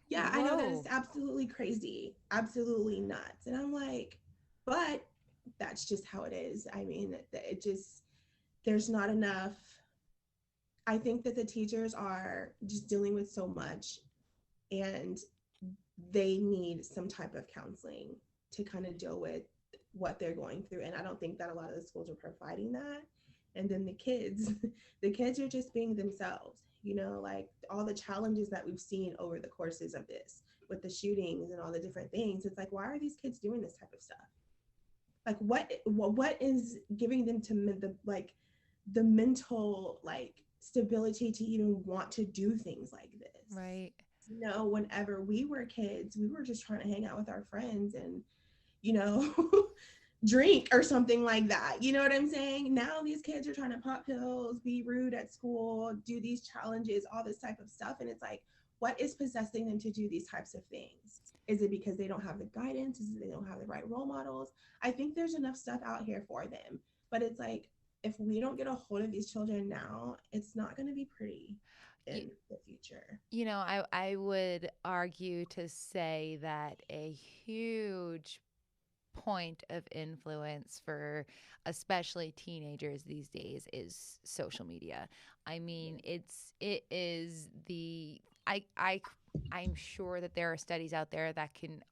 [SPEAKER 2] Yeah, I know that
[SPEAKER 1] Whoa.
[SPEAKER 2] is absolutely crazy, absolutely nuts. And I'm like, but that's just how it is. I mean, it just, there's not enough. I think that the teachers are just dealing with so much, and they need some type of counseling to kind of deal with what they're going through. And I don't think that a lot of the schools are providing that. And then the kids, the kids are just being themselves, like all the challenges that we've seen over the courses of this with the shootings and all the different things. It's like, why are these kids doing this type of stuff? Like what is giving them to the mental like stability to even want to do things like this?
[SPEAKER 1] Right.
[SPEAKER 2] Whenever we were kids, we were just trying to hang out with our friends and, you know, drink or something like that. You know what I'm saying? Now these kids are trying to pop pills, be rude at school, do these challenges, all this type of stuff. And it's like, what is possessing them to do these types of things? Is it because they don't have the guidance? Is it they don't have the right role models? I think there's enough stuff out here for them. But it's like, if we don't get a hold of these children now, it's not going to be pretty
[SPEAKER 1] You,
[SPEAKER 2] in the future.
[SPEAKER 1] I would argue to say that a huge point of influence for especially teenagers these days is social media. I mean, it is the I'm sure that there are studies out there that can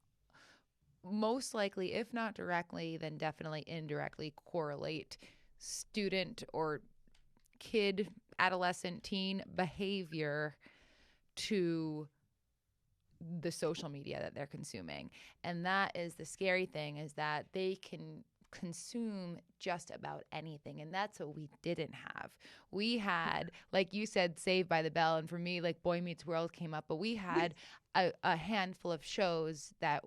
[SPEAKER 1] most likely, if not directly, then definitely indirectly correlate student or kid, adolescent, teen behavior to the social media that they're consuming. And that is the scary thing, is that they can consume just about anything, and that's what we didn't have. We had, like you said, Saved by the Bell, and for me, like Boy Meets World came up, but we
[SPEAKER 2] Yes.
[SPEAKER 1] had a handful of shows that,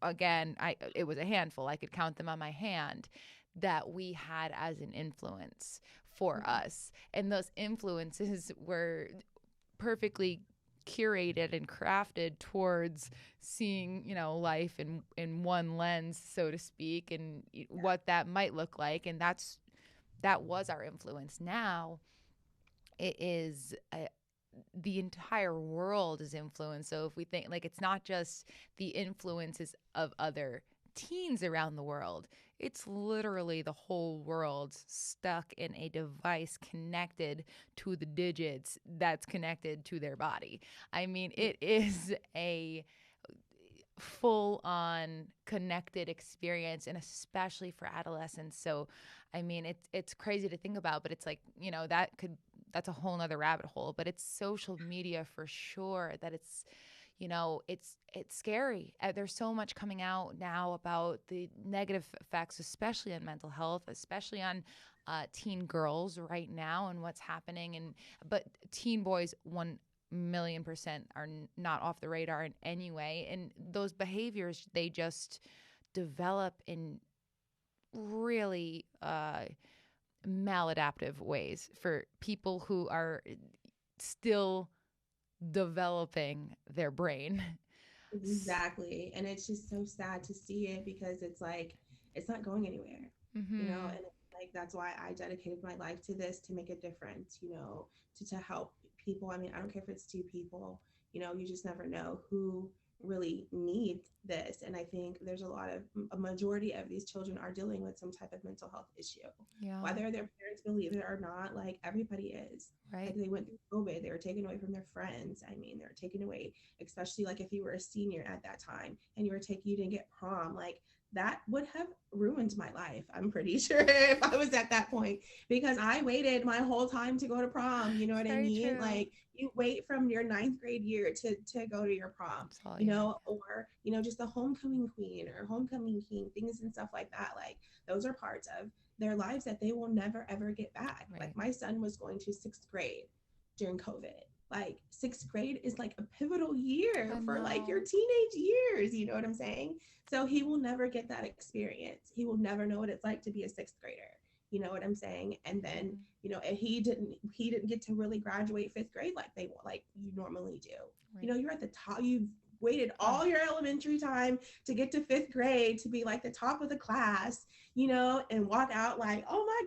[SPEAKER 1] again, it was a handful, I could count them on my hand, that we had as an influence for
[SPEAKER 2] Mhm.
[SPEAKER 1] us. And those influences were perfectly curated and crafted towards seeing, life in one lens, so to speak, and
[SPEAKER 2] Yeah.
[SPEAKER 1] what that might look like. And that was our influence. Now it is the entire world is influenced. So if we think, like, it's not just the influences of other teens around the world, it's literally the whole world stuck in a device connected to the digits that's connected to their body. I mean, it is a full on connected experience, and especially for adolescents. So I mean, it's crazy to think about, but it's like, that's a whole nother rabbit hole. But it's social media for sure that it's scary. There's so much coming out now about the negative effects, especially on mental health, especially on teen girls right now, and what's happening. But teen boys, 1,000,000% are not off the radar in any way. And those behaviors, they just develop in really maladaptive ways for people who are still developing their brain.
[SPEAKER 2] Exactly. And it's just so sad to see it because it's like, it's not going anywhere,
[SPEAKER 1] Mm-hmm.
[SPEAKER 2] and it's like, that's why I dedicated my life to this, to make a difference, to help people. I mean, I don't care if it's two people, you just never know who really needs this. And I think there's a majority of these children are dealing with some type of mental health issue,
[SPEAKER 1] Yeah.
[SPEAKER 2] whether their parents believe it or not. Like everybody is.
[SPEAKER 1] Right.
[SPEAKER 2] Like they went through COVID, they were taken away from their friends. I mean, they were taken away, especially like if you were a senior at that time and you didn't get prom, like that would have ruined my life. I'm pretty sure if I was at that point, because I waited my whole time to go to prom. You know
[SPEAKER 1] It's
[SPEAKER 2] what I
[SPEAKER 1] very
[SPEAKER 2] mean?
[SPEAKER 1] true.
[SPEAKER 2] Like you wait from your ninth grade year to go to your prom,
[SPEAKER 1] That's all you had.
[SPEAKER 2] or, just the homecoming queen or homecoming king, things and stuff like that. Like those are parts of their lives that they will never ever get back.
[SPEAKER 1] Right.
[SPEAKER 2] Like my son was going to sixth grade during COVID. Like sixth grade is like a pivotal year
[SPEAKER 1] I
[SPEAKER 2] for like your
[SPEAKER 1] know.
[SPEAKER 2] teenage years. You know what I'm saying? So he will never get that experience. He will never know what it's like to be a sixth grader. You know what I'm saying? And then,
[SPEAKER 1] Mhm.
[SPEAKER 2] and he didn't get to really graduate fifth grade like you normally do.
[SPEAKER 1] Right.
[SPEAKER 2] You're at the top. You've waited
[SPEAKER 1] Oh,
[SPEAKER 2] all your elementary time to get to fifth grade to be like the top of the class, and walk out like, oh my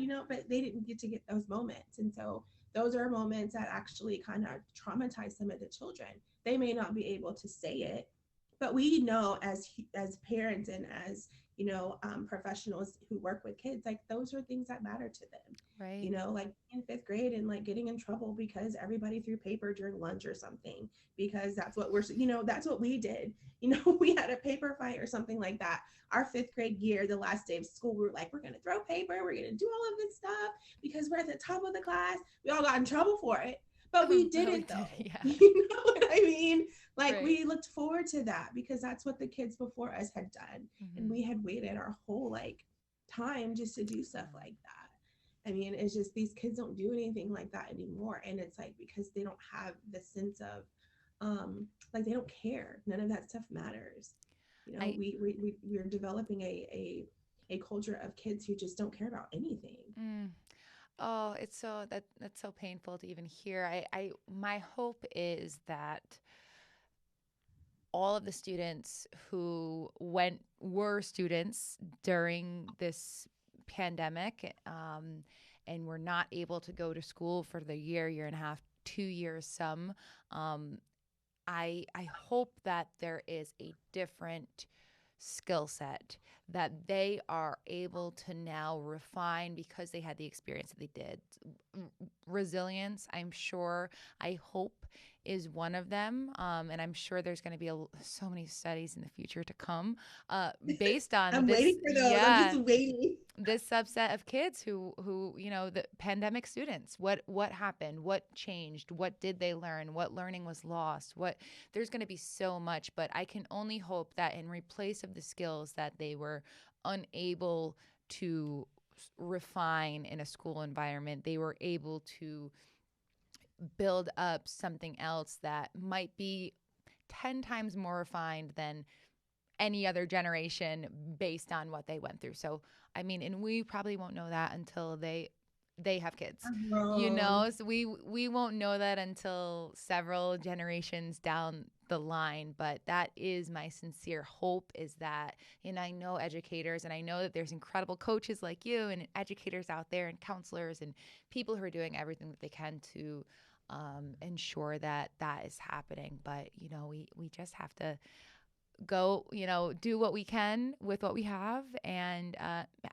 [SPEAKER 2] God, but they didn't get to get those moments. And so those are moments that actually kind of traumatize some of the children. They may not be able to say it, but we know as parents and as professionals who work with kids, like those are things that matter to them.
[SPEAKER 1] right.
[SPEAKER 2] Like in fifth grade and like getting in trouble because everybody threw paper during lunch or something, because that's what we did. We had a paper fight or something like that. Our fifth grade year, the last day of school, we were like, we're going to throw paper, we're going to do all of this stuff because we're at the top of the class. We all got in trouble for it, but we did
[SPEAKER 1] But we
[SPEAKER 2] it
[SPEAKER 1] did.
[SPEAKER 2] though.
[SPEAKER 1] Yeah.
[SPEAKER 2] You know what I mean? Like
[SPEAKER 1] Right.
[SPEAKER 2] we looked forward to that because that's what the kids before us had done, and
[SPEAKER 1] Hmm.
[SPEAKER 2] we had waited our whole like time just to do stuff like that. I mean, it's just these kids don't do anything like that anymore, and it's like because they don't have the sense of like they don't care. None of that stuff matters.
[SPEAKER 1] I
[SPEAKER 2] We're developing a culture of kids who just don't care about anything.
[SPEAKER 1] mm, oh, it's so that's so painful to even hear. I my hope is that all of the students who were students during this pandemic, and were not able to go to school for the year and a half, 2 years, some. Um, I hope that there is a different skill set that they are able to now refine because they had the experience that they did. Resilience, I'm sure, I hope, is one of them. And I'm sure there's going to be so many studies in the future to come, based on
[SPEAKER 2] I'm
[SPEAKER 1] this.
[SPEAKER 2] waiting for those. I'm just
[SPEAKER 1] Yeah,
[SPEAKER 2] waiting.
[SPEAKER 1] this subset of kids who the pandemic students, what happened, what changed, what did they learn, what learning was lost, what there's going to be so much, but I can only hope that in replace of the skills that they were unable to refine in a school environment, they were able to build up something else that might be 10 times more refined than any other generation based on what they went through. So, I mean, and we probably won't know that until they have kids.
[SPEAKER 2] Grown.
[SPEAKER 1] So we won't know that until several generations down the line, but that is my sincere hope, is that, and I know educators, and I know that there's incredible coaches like you and educators out there and counselors and people who are doing everything that they can to ensure that that is happening. But we just have to go, do what we can with what we have, and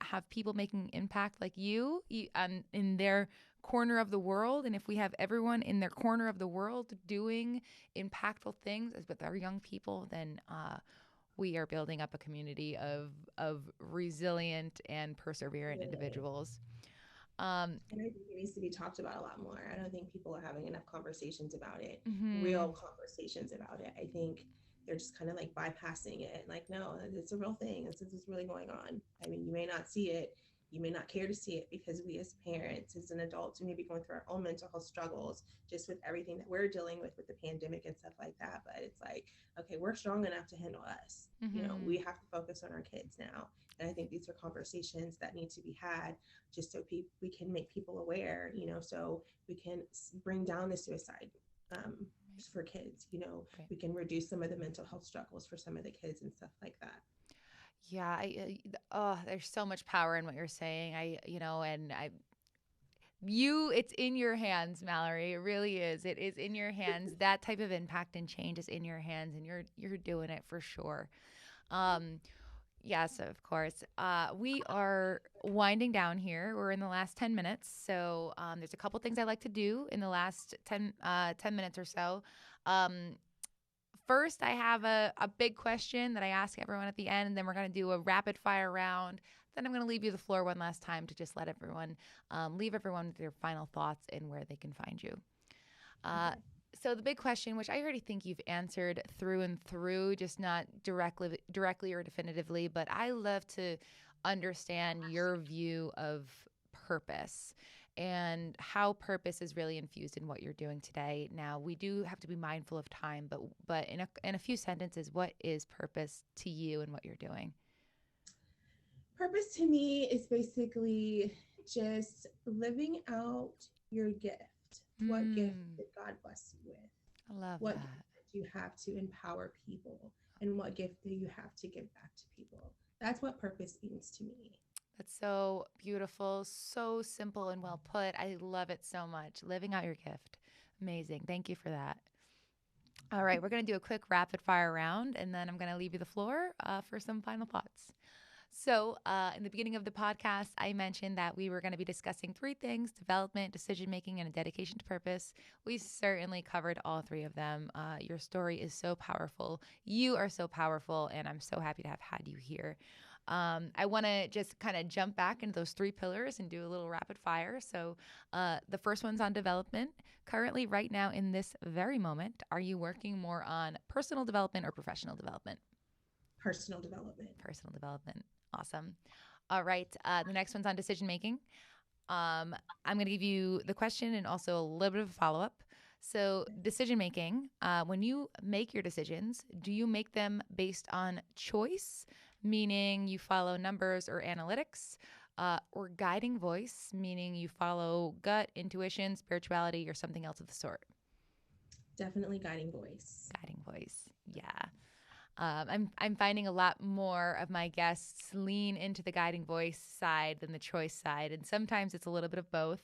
[SPEAKER 1] have people making impact like in their corner of the world. And if we have everyone in their corner of the world doing impactful things as with our young people, then we are building up a community of resilient and perseverant
[SPEAKER 2] Yeah.
[SPEAKER 1] individuals. Um,
[SPEAKER 2] And I think it needs to be talked about a lot more. I don't think people are having enough conversations about it,
[SPEAKER 1] mhm.
[SPEAKER 2] real conversations about it. I think they're just kind of like bypassing it. Like, no, it's a real thing. This is really going on. I mean, you may not see it. You may not care to see it because we as parents, as an adults, we may be going through our own mental health struggles just with everything that we're dealing with the pandemic and stuff like that. But it's like, okay, we're strong enough to handle us. We
[SPEAKER 1] Mhm.
[SPEAKER 2] have to focus on our kids now. And I think these are conversations that need to be had just so we can make people aware, so we can bring down the suicide um, for kids.
[SPEAKER 1] Right.
[SPEAKER 2] We can reduce some of the mental health struggles for some of the kids and stuff like that.
[SPEAKER 1] Yeah, oh, there's so much power in what you're saying. And it's in your hands, Mallory. It really is. It is in your hands. That type of impact and change is in your hands, and you're doing it for sure. Um, yes, of course. We are winding down here. We're in the last 10 minutes, so there's a couple things I like to do in the last 10 minutes or so. Um, first, I have a big question that I ask everyone at the end, and then we're going to do a rapid fire round. Then I'm going to leave you the floor one last time to just let everyone, leave everyone with their final thoughts and where they can find you.
[SPEAKER 2] Okay.
[SPEAKER 1] So the big question, which I already think you've answered through and through, just not directly or definitively, but I love to understand your view of purpose and how purpose is really infused in what you're doing today. Now, we do have to be mindful of time, but in a few sentences, what is purpose to you and what you're doing?
[SPEAKER 2] Purpose to me is basically just living out your gift. What gift
[SPEAKER 1] Mm,
[SPEAKER 2] did God bless you with?
[SPEAKER 1] I love
[SPEAKER 2] What gift
[SPEAKER 1] that.
[SPEAKER 2] did you have to empower people? And what gift do you have to give back to people? That's what purpose means to me.
[SPEAKER 1] That's so beautiful, so simple and well put. I love it so much. Living out your gift. Amazing. Thank you for that. All right, we're going to do a quick rapid fire round, and then I'm going to leave you the floor for some final thoughts. So, in the beginning of the podcast, I mentioned that we were going to be discussing three things: development, decision making, and a dedication to purpose. We certainly covered all three of them. Your story is so powerful. You are so powerful, and I'm so happy to have had you here. I want to just kind of jump back into those three pillars and do a little rapid fire. So, the first one's on development. Currently, right now, in this very moment, are you working more on personal development or professional development?
[SPEAKER 2] Personal development.
[SPEAKER 1] Personal development. Awesome. All right. The next one's on decision making. I'm going to give you the question and also a little bit of a follow up. So, decision making, when you make your decisions, do you make them based on choice, meaning you follow numbers or analytics, or guiding voice, meaning you follow gut, intuition, spirituality, or something else of the sort?
[SPEAKER 2] Definitely guiding voice.
[SPEAKER 1] Guiding voice. Yeah. I'm finding a lot more of my guests lean into the guiding voice side than the choice side, and sometimes it's a little bit of both.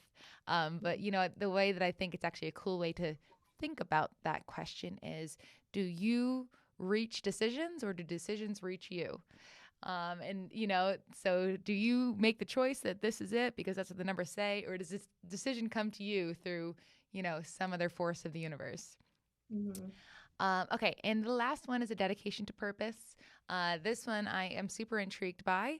[SPEAKER 1] But you know, the way that I think it's actually a cool way to think about that question is: do you reach decisions, or do decisions reach you? And you know, so do you make the choice that this is it because that's what the numbers say, or does this decision come to you through, you know, some other force of the universe?
[SPEAKER 2] Mm-hmm.
[SPEAKER 1] Okay, and the last one is a dedication to purpose. This one I am super intrigued by.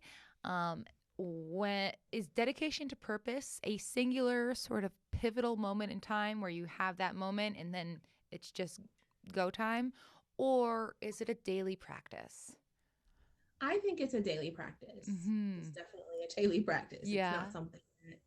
[SPEAKER 1] When is dedication to purpose a singular sort of pivotal moment in time where you have that moment and then it's just go time, or is it a daily practice?
[SPEAKER 2] I think it's a daily practice. It's
[SPEAKER 1] Mm-hmm.
[SPEAKER 2] definitely a daily practice. It's
[SPEAKER 1] Yeah,
[SPEAKER 2] not something that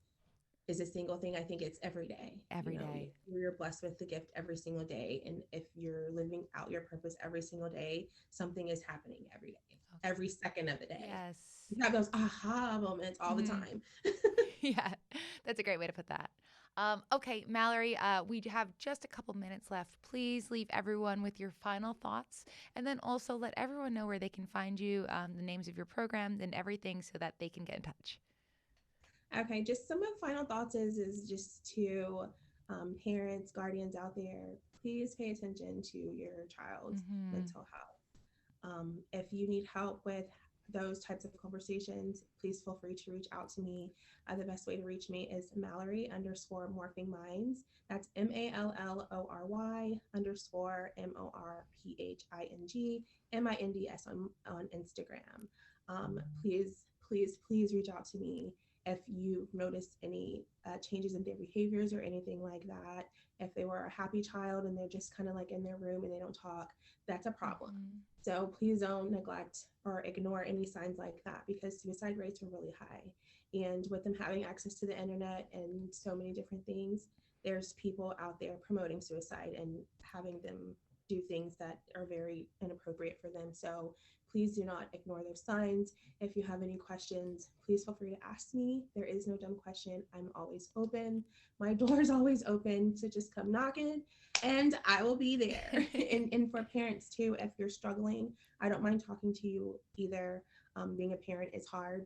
[SPEAKER 2] is a single thing. I think it's every day. You
[SPEAKER 1] every
[SPEAKER 2] know,
[SPEAKER 1] day.
[SPEAKER 2] you're blessed with the gift every single day. And if you're living out your purpose every single day, something is happening every day,
[SPEAKER 1] Okay.
[SPEAKER 2] every second of the day.
[SPEAKER 1] Yes.
[SPEAKER 2] You have those aha moments all the
[SPEAKER 1] Mm-hmm.
[SPEAKER 2] time.
[SPEAKER 1] Yeah, that's a great way to put that. Okay, Mallory, we have just a couple minutes left. Please leave everyone with your final thoughts, and then also let everyone know where they can find you, the names of your programs, and everything, so that they can get in touch.
[SPEAKER 2] Okay, just some of the final thoughts is just to parents, guardians out there, please pay attention to your child's
[SPEAKER 1] Mm-hmm.
[SPEAKER 2] mental health. If you need help with those types of conversations, please feel free to reach out to me. The best way to reach me is Mallory underscore Morphing Minds. That's Mallory underscore MorphingMinds on Instagram. Please reach out to me if you notice any changes in their behaviors or anything like that. If they were a happy child and they're just kind of like in their room and they don't talk, that's a problem.
[SPEAKER 1] Mm-hmm.
[SPEAKER 2] So please don't neglect or ignore any signs like that, because suicide rates are really high. And with them having access to the internet and so many different things, there's people out there promoting suicide and having them do things that are very inappropriate for them. So please do not ignore those signs. If you have any questions, please feel free to ask me. There is no dumb question. I'm always open. My door is always open. So just come knocking and I will be there. And for parents too, if you're struggling, I don't mind talking to you either. Being a parent is hard.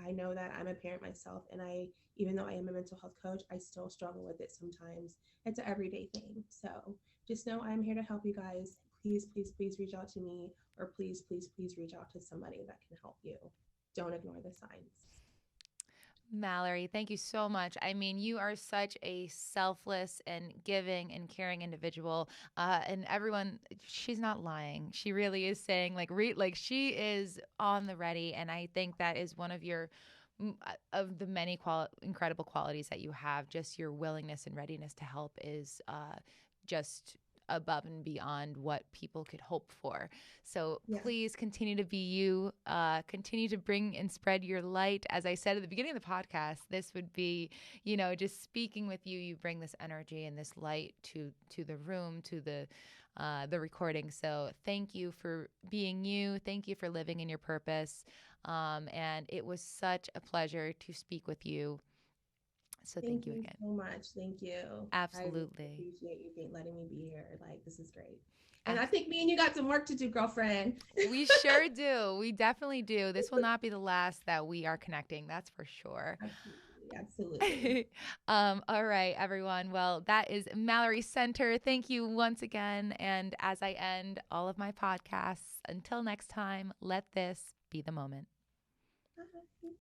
[SPEAKER 2] I know that I'm a parent myself, and even though I am a mental health coach, I still struggle with it sometimes. It's an everyday thing. So just know I'm here to help you guys. Please reach out to me, or please reach out to somebody that can help you. Don't ignore the signs.
[SPEAKER 1] Mallory, thank you so much. I mean, you are such a selfless and giving and caring individual. And everyone, she's not lying. She really is saying, like she is on the ready. And I think that is one of your of the many incredible qualities that you have. Just your willingness and readiness to help is just above and beyond what people could hope for. So
[SPEAKER 2] Yeah.
[SPEAKER 1] please continue to be you, continue to bring and spread your light. As I said at the beginning of the podcast, this would be, just speaking with you, you bring this energy and this light to the room, to the recording. So thank you for being you. Thank you for living in your purpose. And it was such a pleasure to speak with you. So thank you
[SPEAKER 2] you
[SPEAKER 1] again.
[SPEAKER 2] so much. Thank you. I really
[SPEAKER 1] Absolutely.
[SPEAKER 2] appreciate you letting me be here. Like, this is great. And I think me and you got some work to do, girlfriend.
[SPEAKER 1] We sure do. We definitely do. This will not be the last that we are connecting. That's for sure.
[SPEAKER 2] Absolutely.
[SPEAKER 1] All right, everyone. Well, that is Mallory Center. Thank you once again. And as I end all of my podcasts, until next time, let this be the moment.